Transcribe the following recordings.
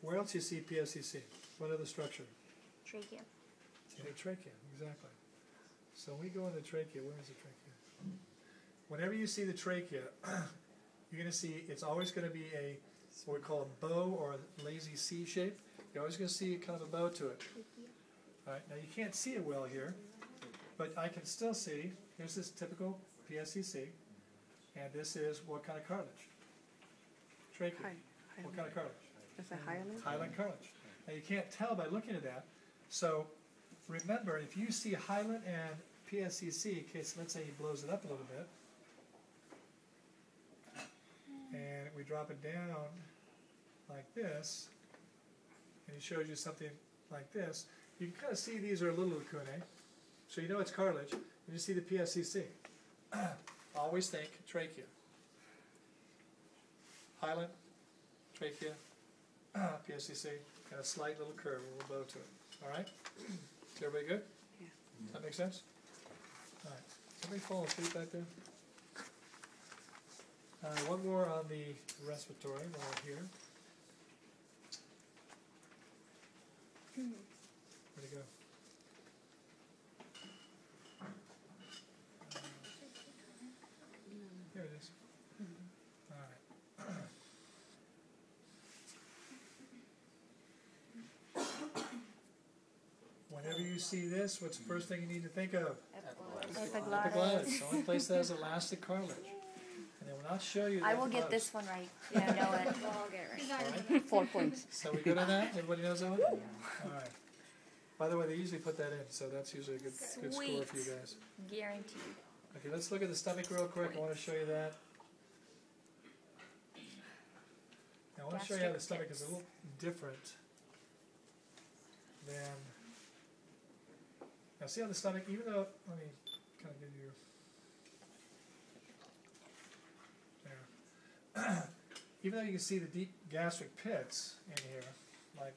Where else do you see PSCC? What other structure? Trachea. In the trachea, exactly. So when we go into trachea, where is the trachea? Whenever you see the trachea, you're going to see it's always going to be a what we call a bow or a lazy C shape. You're always going to see kind of a bow to it. All right, now you can't see it well here, but I can still see, here's this typical PSCC, and this is what kind of cartilage? Trachea. What kind of cartilage? That's a hyaline? Hyaline cartilage. Now you can't tell by looking at that. So remember, if you see hyaline and PSCC, in case let's say he blows it up a little bit, and we drop it down like this, and he shows you something like this, you can kind of see these are a little lacunae, so you know it's cartilage. When you see the PSCC, always think trachea. Hyaline, trachea, PSCC, got a slight little curve, a little bow to it. All right? Is everybody good? Yeah. Does that make sense? All right. Somebody fall asleep back there? One more on the respiratory while we're here. Where'd it go? Here it is. All right. Whenever you see this, what's the first thing you need to think of? Epiglottis. The only place that has elastic cartilage. And they will not show you the I will get epiglottis. this one right. Yeah, I know it. We'll all get it right. All right. 4 points. So we good on that? Everybody knows that one? All right. By the way, they usually put that in, so that's usually a good score for you guys. Guaranteed. Okay, let's look at the stomach real quick. I want to show you that. Now, I want to show you how the stomach is a little different than... Now, see how the stomach, even though... Let me kind of give you... There. Even though you can see the deep gastric pits in here, like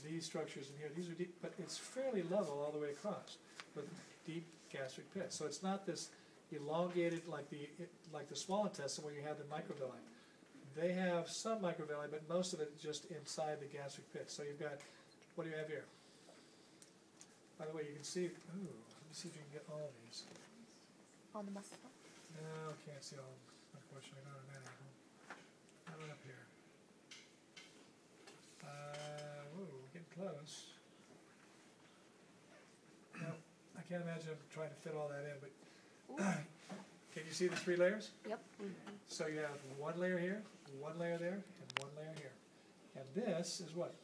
these structures in here, these are deep, but it's fairly level all the way across with deep gastric pits. So it's not this elongated like the small intestine where you have the microvilli. They have some microvilli, but most of it just inside the gastric pit. So you've got, what do you have here? By the way, you can see, ooh, let me see if you can get all of these. On the muscle. No, can't see all of them, unfortunately, not on that angle. How about up here? Whoa, we're getting close. No, I can't imagine I'm trying to fit all that in, but can you see the 3 layers? Yep. So you have 1 layer here, 1 layer there, and 1 layer here. And this is what?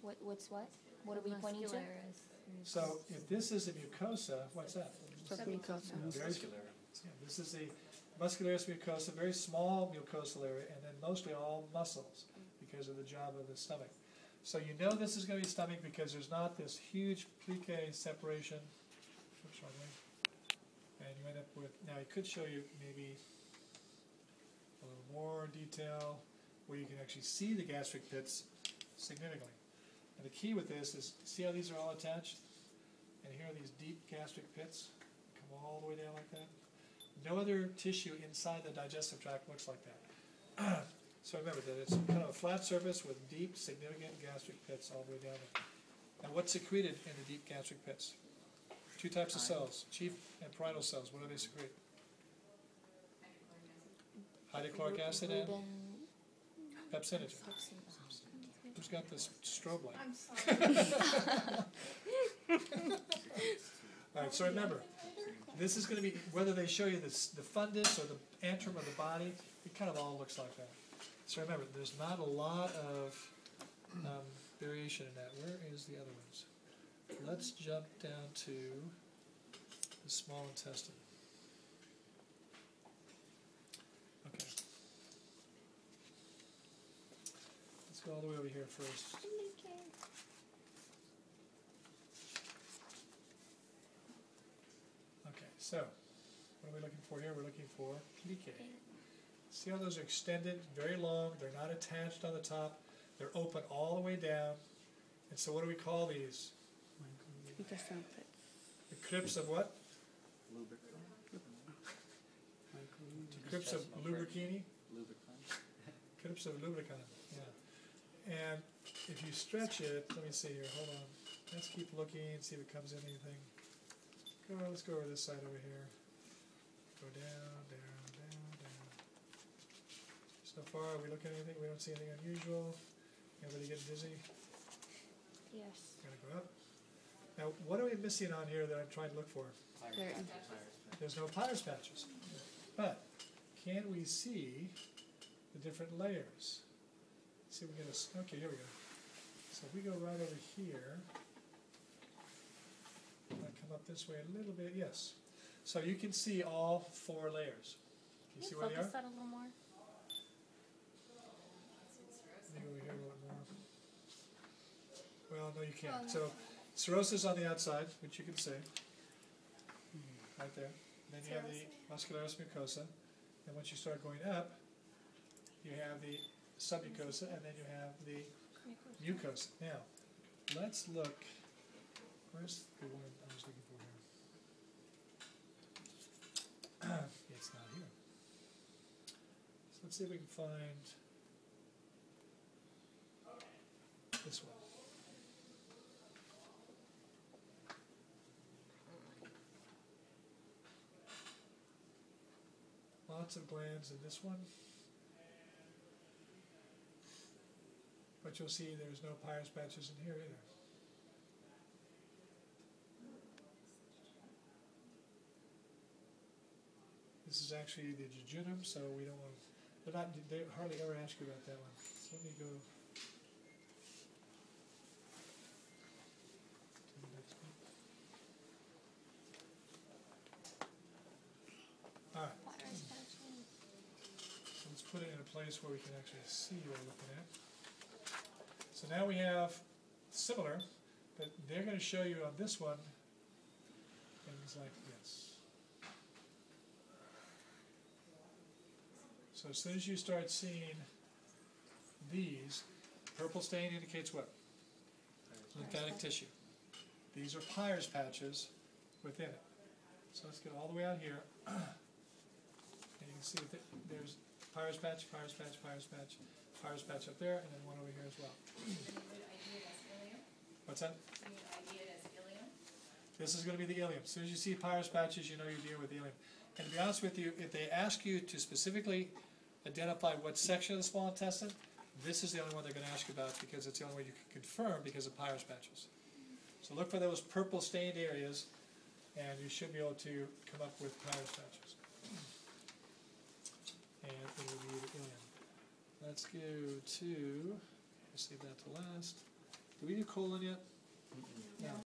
What's what? What are we pointing to? So if this is a mucosa, what's that? Submucosa. Yeah, this is the muscularis mucosa, very small mucosal area, and then mostly all muscles because of the job of the stomach. So you know this is going to be stomach because there's not this huge plique separation. Oops, wrong way. And you end up with, now I could show you maybe a little more detail where you can actually see the gastric pits significantly. And the key with this is, see how these are all attached? And here are these deep gastric pits, come all the way down like that. No other tissue inside the digestive tract looks like that. So remember that it's kind of a flat surface with deep, significant gastric pits all the way down there. Now what's secreted in the deep gastric pits? 2 types of cells, chief and parietal cells. What do they secrete? Hydrochloric acid and pepsinogen. Who's got this strobe light? I'm sorry. All right, so remember, this is going to be, whether they show you this, the fundus or the antrum of the body, it kind of all looks like that. So remember, there's not a lot of variation in that. Where is the other ones? Let's jump down to the small intestine. Okay. Let's go all the way over here first. Okay, so what are we looking for here? We're looking for plique. See how those are extended, very long, they're not attached on the top, they're open all the way down. And so what do we call these? Intestinal pits. The crypts of what? The crypts of lubricini? Crypts of lubricant, yeah. And if you stretch it, let me see here, hold on. Let's keep looking, see if it comes in anything. Let's go over this side over here. Go down, down, down, down. So far, are we looking at anything? We don't see anything unusual. Anybody getting dizzy? Yes. Gonna go up. Now, what are we missing on here that I'm trying to look for? There. There's no Peyer's patches. But can we see the different layers? See if we get a, okay, here we go. So if we go right over here, I'll come up this way a little bit, yes. So you can see all 4 layers. You see where they are? Focus that a little more. Let me go over here a little more. Well, no, you can't. So cirrhosis on the outside, which you can see, right there. Then you have the muscularis mucosa. And once you start going up, you have the submucosa, and then you have the mucosa. Now, let's look. Where's the one I was looking for here? It's not here. So let's see if we can find this one. Lots of glands in this one. But you'll see there's no Peyer's patches in here either. This is actually the jejunum, so we don't want, they hardly ever ask you about that one. So let me go to the next one. Alright. So let's put it in a place where we can actually see what we're looking at. So now we have similar, but they're going to show you on this one things like this. So as soon as you start seeing these, purple stain indicates what? Lymphatic tissue. These are Peyer's patches within it. So let's get all the way out here. And you can see that there's Peyer's patch, Peyer's patch, Peyer's patch, Peyer's patch up there, and then one over here as well. What's that? This is going to be the ileum. As soon as you see Peyer's patches, you know you're dealing with the ileum. And to be honest with you, if they ask you to specifically identify what section of the small intestine, this is the only one they're going to ask you about because it's the only way you can confirm because of Peyer's patches. So look for those purple stained areas, and you should be able to come up with Peyer's patches. And it will be the ileum. Let's go to, let's save that to last. Do we do colon yet? No.